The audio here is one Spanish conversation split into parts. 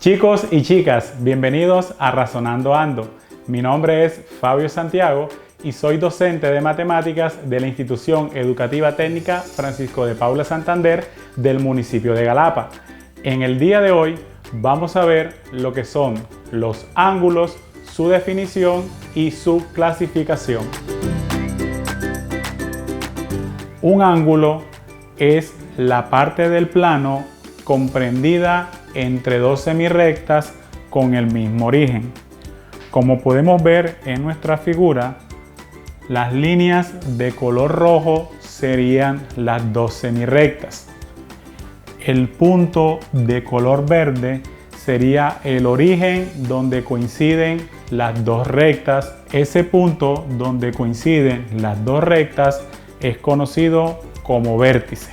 Chicos y chicas, bienvenidos a Razonando Ando. Mi nombre es Fabio Santiago y soy docente de matemáticas de la Institución Educativa Técnica Francisco de Paula Santander del municipio de Galapa. En el día de hoy vamos a ver lo que son los ángulos, su definición y su clasificación. Un ángulo es la parte del plano comprendida entre dos semirrectas con el mismo origen. Como podemos ver en nuestra figura, las líneas de color rojo serían las dos semirrectas. El punto de color verde sería el origen donde coinciden las dos rectas. Ese punto donde coinciden las dos rectas es conocido como vértice.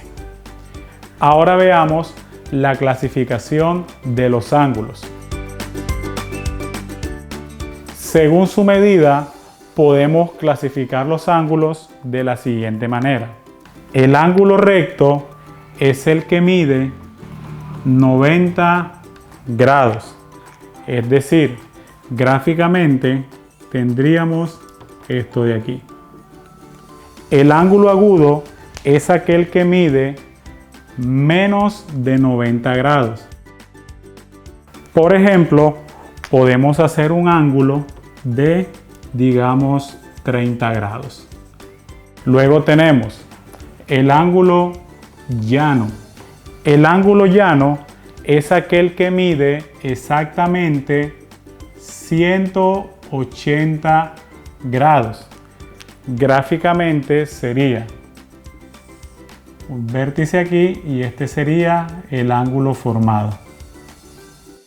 Ahora veamos la clasificación de los ángulos. Según su medida, podemos clasificar los ángulos de la siguiente manera. El ángulo recto es el que mide 90 grados. Es decir, gráficamente tendríamos esto de aquí. El ángulo agudo es aquel que mide menos de 90 grados. Por ejemplo, podemos hacer un ángulo de, digamos, 30 grados. Luego tenemos el ángulo llano. El ángulo llano es aquel que mide exactamente 180 grados. Gráficamente sería un vértice aquí y este sería el ángulo formado.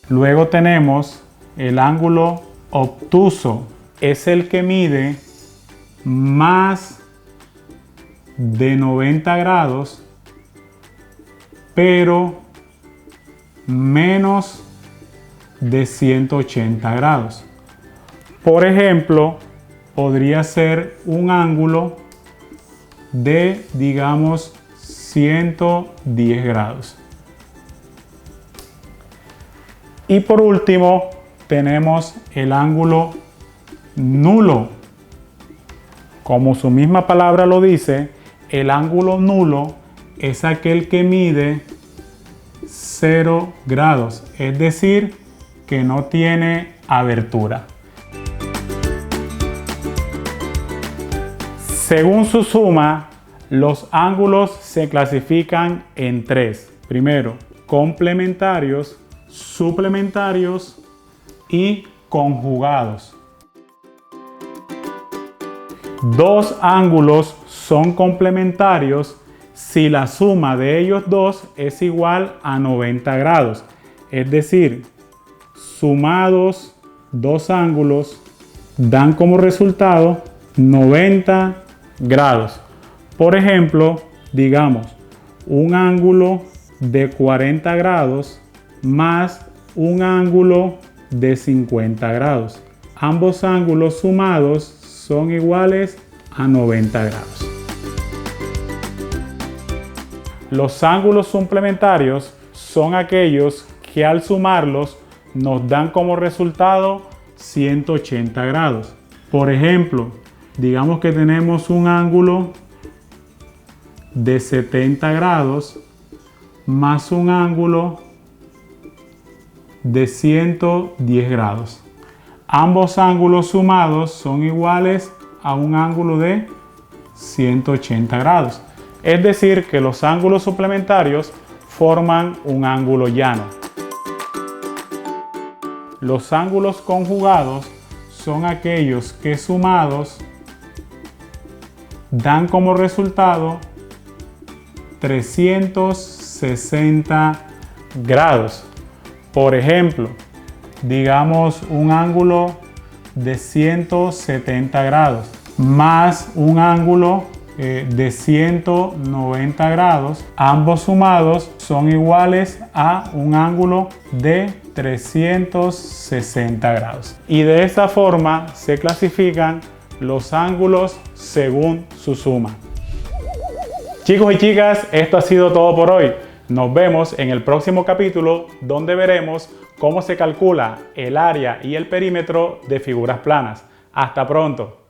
Luego tenemos el ángulo obtuso, es el que mide más de 90 grados pero menos de 180 grados. Por ejemplo, podría ser un ángulo de, digamos, 110 grados. Y por último tenemos el ángulo nulo. Como su misma palabra lo dice, el ángulo nulo es aquel que mide 0 grados, es decir, que no tiene abertura. Según su suma, los ángulos se clasifican en tres. Primero, complementarios, suplementarios y conjugados. Dos ángulos son complementarios si la suma de ellos dos es igual a 90 grados. Es decir, sumados dos ángulos dan como resultado 90 grados. Por ejemplo, digamos, un ángulo de 40 grados más un ángulo de 50 grados. Ambos ángulos sumados son iguales a 90 grados. Los ángulos suplementarios son aquellos que al sumarlos nos dan como resultado 180 grados. Por ejemplo, digamos que tenemos un ángulo de 70 grados más un ángulo de 110 grados. Ambos ángulos sumados son iguales a un ángulo de 180 grados. Es decir, que los ángulos suplementarios forman un ángulo llano. Los ángulos conjugados son aquellos que sumados dan como resultado 360 grados. Por ejemplo, digamos un ángulo de 170 grados más un ángulo de 190 grados. Ambos sumados son iguales a un ángulo de 360 grados. Y de esta forma se clasifican los ángulos según su suma. Chicos y chicas, esto ha sido todo por hoy. Nos vemos en el próximo capítulo donde veremos cómo se calcula el área y el perímetro de figuras planas. Hasta pronto.